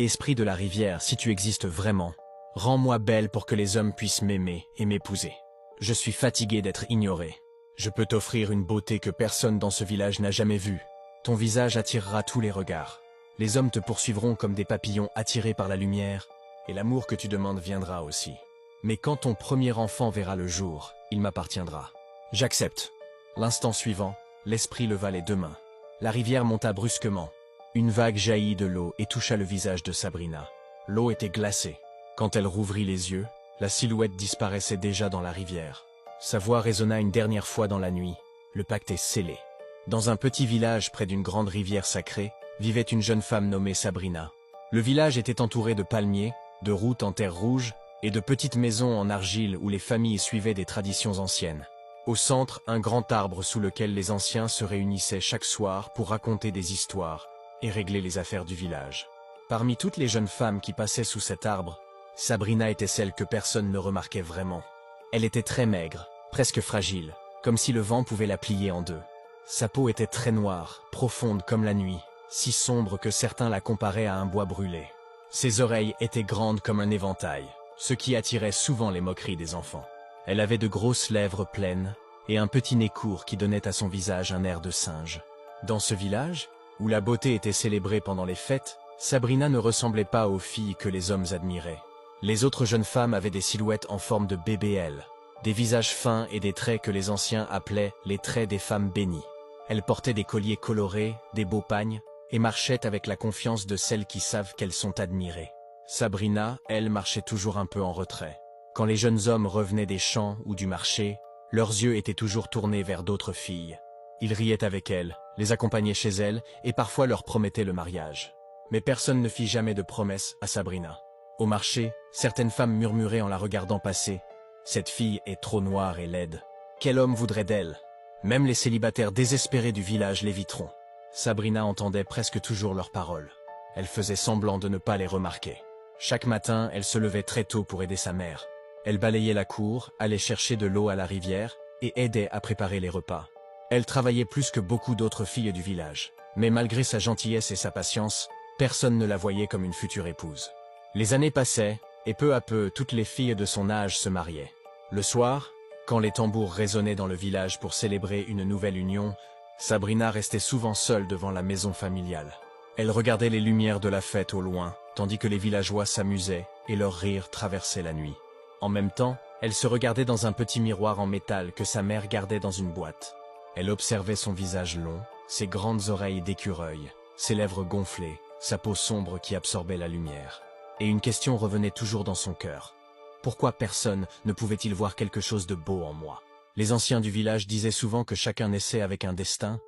Esprit de la rivière, si tu existes vraiment, rends-moi belle pour que les hommes puissent m'aimer et m'épouser. Je suis fatigué d'être ignoré. Je peux t'offrir une beauté que personne dans ce village n'a jamais vue. Ton visage attirera tous les regards. Les hommes te poursuivront comme des papillons attirés par la lumière, et l'amour que tu demandes viendra aussi. Mais quand ton premier enfant verra le jour, il m'appartiendra. J'accepte. L'instant suivant, l'esprit leva les deux mains. La rivière monta brusquement. Une vague jaillit de l'eau et toucha le visage de Sabrina. L'eau était glacée. Quand elle rouvrit les yeux, la silhouette disparaissait déjà dans la rivière. Sa voix résonna une dernière fois dans la nuit. Le pacte est scellé. Dans un petit village près d'une grande rivière sacrée, vivait une jeune femme nommée Sabrina. Le village était entouré de palmiers, de routes en terre rouge et de petites maisons en argile où les familles suivaient des traditions anciennes. Au centre, un grand arbre sous lequel les anciens se réunissaient chaque soir pour raconter des histoires et régler les affaires du village. Parmi toutes les jeunes femmes qui passaient sous cet arbre, Sabrina était celle que personne ne remarquait vraiment. Elle était très maigre, presque fragile, comme si le vent pouvait la plier en deux. Sa peau était très noire, profonde comme la nuit, si sombre que certains la comparaient à un bois brûlé. Ses oreilles étaient grandes comme un éventail, ce qui attirait souvent les moqueries des enfants. Elle avait de grosses lèvres pleines et un petit nez court qui donnait à son visage un air de singe. Dans ce village, où la beauté était célébrée pendant les fêtes, Sabrina ne ressemblait pas aux filles que les hommes admiraient. Les autres jeunes femmes avaient des silhouettes en forme de BBL, des visages fins et des traits que les anciens appelaient les traits des femmes bénies. Elles portaient des colliers colorés, des beaux pagnes, et marchaient avec la confiance de celles qui savent qu'elles sont admirées. Sabrina, elle, marchait toujours un peu en retrait. Quand les jeunes hommes revenaient des champs ou du marché, leurs yeux étaient toujours tournés vers d'autres filles. Ils riaient avec elles, les accompagnaient chez elles et parfois leur promettaient le mariage. Mais personne ne fit jamais de promesse à Sabrina. Au marché, certaines femmes murmuraient en la regardant passer. « Cette fille est trop noire et laide. Quel homme voudrait d'elle ?» Même les célibataires désespérés du village l'éviteront. Sabrina entendait presque toujours leurs paroles. Elle faisait semblant de ne pas les remarquer. Chaque matin, elle se levait très tôt pour aider sa mère. Elle balayait la cour, allait chercher de l'eau à la rivière et aidait à préparer les repas. Elle travaillait plus que beaucoup d'autres filles du village. Mais malgré sa gentillesse et sa patience, personne ne la voyait comme une future épouse. Les années passaient, et peu à peu, toutes les filles de son âge se mariaient. Le soir, quand les tambours résonnaient dans le village pour célébrer une nouvelle union, Sabrina restait souvent seule devant la maison familiale. Elle regardait les lumières de la fête au loin, tandis que les villageois s'amusaient et leur rire traversait la nuit. En même temps, elle se regardait dans un petit miroir en métal que sa mère gardait dans une boîte. Elle observait son visage long, ses grandes oreilles d'écureuil, ses lèvres gonflées, sa peau sombre qui absorbait la lumière. Et une question revenait toujours dans son cœur. Pourquoi personne ne pouvait-il voir quelque chose de beau en moi? Les anciens du village disaient souvent que chacun naissait avec un destin,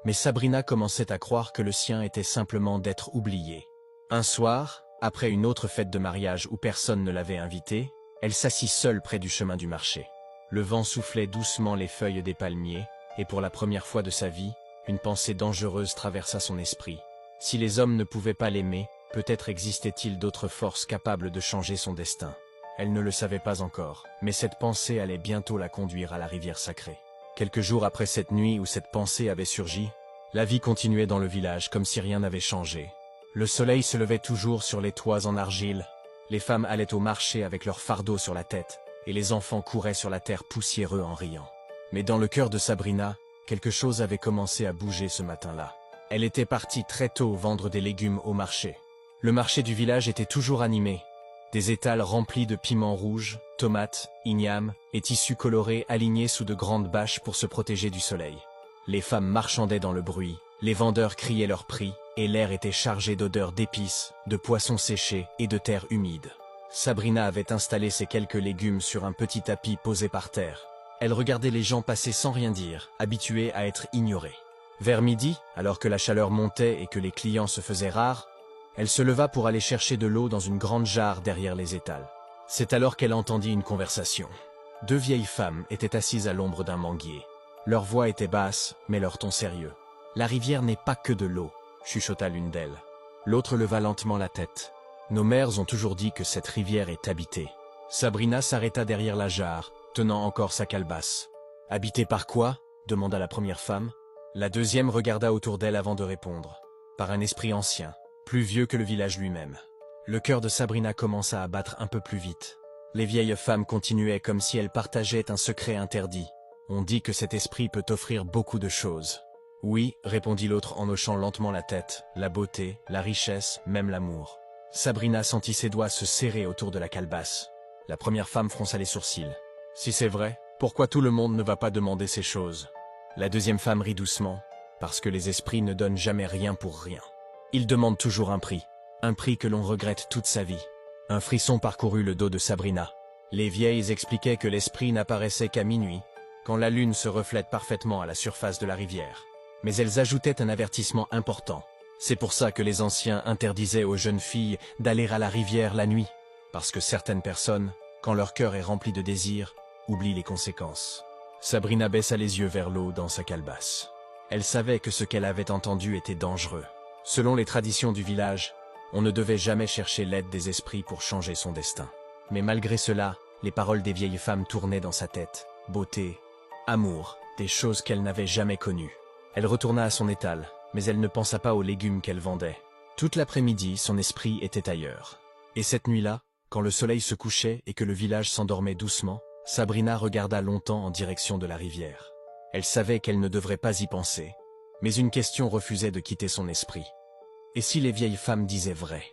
mais Sabrina commençait à croire que le sien était simplement d'être oubliée. Un soir, après une autre fête de mariage où personne ne l'avait invitée, elle s'assit seule près du chemin du marché. Le vent soufflait doucement les feuilles des palmiers, et pour la première fois de sa vie, une pensée dangereuse traversa son esprit. Si les hommes ne pouvaient pas l'aimer, peut-être existait-il d'autres forces capables de changer son destin. Elle ne le savait pas encore, mais cette pensée allait bientôt la conduire à la rivière sacrée. Quelques jours après cette nuit où cette pensée avait surgi, la vie continuait dans le village comme si rien n'avait changé. Le soleil se levait toujours sur les toits en argile, les femmes allaient au marché avec leurs fardeaux sur la tête, et les enfants couraient sur la terre poussiéreux en riant. Mais dans le cœur de Sabrina, quelque chose avait commencé à bouger ce matin-là. Elle était partie très tôt vendre des légumes au marché. Le marché du village était toujours animé. Des étals remplis de piments rouges, tomates, ignames et tissus colorés alignés sous de grandes bâches pour se protéger du soleil. Les femmes marchandaient dans le bruit, les vendeurs criaient leurs prix, et l'air était chargé d'odeurs d'épices, de poissons séchés et de terre humide. Sabrina avait installé ses quelques légumes sur un petit tapis posé par terre. Elle regardait les gens passer sans rien dire, habituée à être ignorée. Vers midi, alors que la chaleur montait et que les clients se faisaient rares, elle se leva pour aller chercher de l'eau dans une grande jarre derrière les étals. C'est alors qu'elle entendit une conversation. Deux vieilles femmes étaient assises à l'ombre d'un manguier. Leur voix était basse, mais leur ton sérieux. « La rivière n'est pas que de l'eau », chuchota l'une d'elles. L'autre leva lentement la tête. « Nos mères ont toujours dit que cette rivière est habitée. » Sabrina s'arrêta derrière la jarre, tenant encore sa calebasse. « Habitée par quoi ?» demanda la première femme. La deuxième regarda autour d'elle avant de répondre. « Par un esprit ancien, plus vieux que le village lui-même. Le cœur de Sabrina commença à battre un peu plus vite. Les vieilles femmes continuaient comme si elles partageaient un secret interdit. On dit que cet esprit peut offrir beaucoup de choses. Oui, répondit l'autre en hochant lentement la tête, la beauté, la richesse, même l'amour. Sabrina sentit ses doigts se serrer autour de la calebasse. La première femme fronça les sourcils. Si c'est vrai, pourquoi tout le monde ne va pas demander ces choses? La deuxième femme rit doucement, parce que les esprits ne donnent jamais rien pour rien. Ils demandent toujours un prix que l'on regrette toute sa vie. Un frisson parcourut le dos de Sabrina. Les vieilles expliquaient que l'esprit n'apparaissait qu'à minuit, quand la lune se reflète parfaitement à la surface de la rivière. Mais elles ajoutaient un avertissement important. C'est pour ça que les anciens interdisaient aux jeunes filles d'aller à la rivière la nuit, parce que certaines personnes, quand leur cœur est rempli de désir, oublient les conséquences. Sabrina baissa les yeux vers l'eau dans sa calebasse. Elle savait que ce qu'elle avait entendu était dangereux. Selon les traditions du village, on ne devait jamais chercher l'aide des esprits pour changer son destin. Mais malgré cela, les paroles des vieilles femmes tournaient dans sa tête. Beauté, amour, des choses qu'elle n'avait jamais connues. Elle retourna à son étal, mais elle ne pensa pas aux légumes qu'elle vendait. Toute l'après-midi, son esprit était ailleurs. Et cette nuit-là, quand le soleil se couchait et que le village s'endormait doucement, Sabrina regarda longtemps en direction de la rivière. Elle savait qu'elle ne devrait pas y penser, mais une question refusait de quitter son esprit. Et si les vieilles femmes disaient vrai?